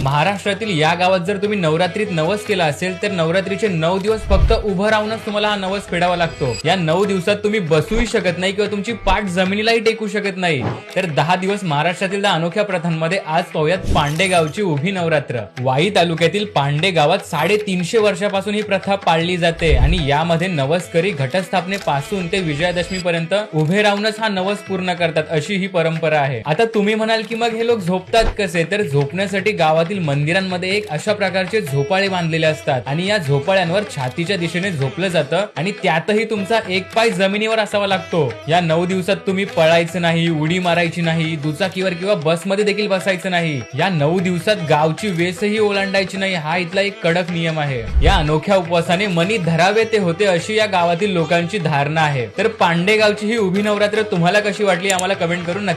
महाराष्ट्रातील या गावात जर तुम्ही नवरात्रीत नवस केला असेल तर नवरात्रीचे 9 दिवस फक्त उभं राहूनच तुम्हाला हा नवस फेडावा लागतो। या 9 दिवसात तुम्ही बसूही शकत नाही किंवा तुमची पाठ जमिनीलाही टेकू शकत नाही। तर 10 दिवस महाराष्ट्रातील 10 अनोख्या प्रथांमध्ये आज पाहूयात पांडे गावची उभी नवरात्र। वाई तालुक्यातील पांडे गावात 350 वर्षापासून ही प्रथा पाळली जाते आणि यामध्ये नवसकरी घटस्थापनेपासून ते विजयादशमी पर्यंत उभे राहूनच हा नवस पूर्ण करतात, अशी ही परंपरा आहे। आता तुम्ही म्हणाल की मग हे लोक झोपतात कसे? तर झोपण्यासाठी गावातील मंदिरांमध्ये एक अशा प्रकारचे झोपाळे बांधलेले असतात आणि या झोपाळ्यांवर छातीच्या दिशेने झोपलं जातं आणि त्यातही तुमचा एक पाय जमिनीवर असावा लागतो। या 9 दिवसात तुम्ही पळायचं नाही, उडी मारायची नाही, दुचाकीवर किंवा बसमध्ये देखील बसायचं नाही। या 9 दिवसात गावची वेसही ओलांडायची नाही, हा इथला एक कडक नियम आहे। या अनोख्या उपवासाने मनी धरावे ते होते अशी या गावातील लोकांची धारणा आहे। तर पांडे गावची ही उभी नवरात्र तुम्हाला कशी वाटली आम्हाला कमेंट करून नक्की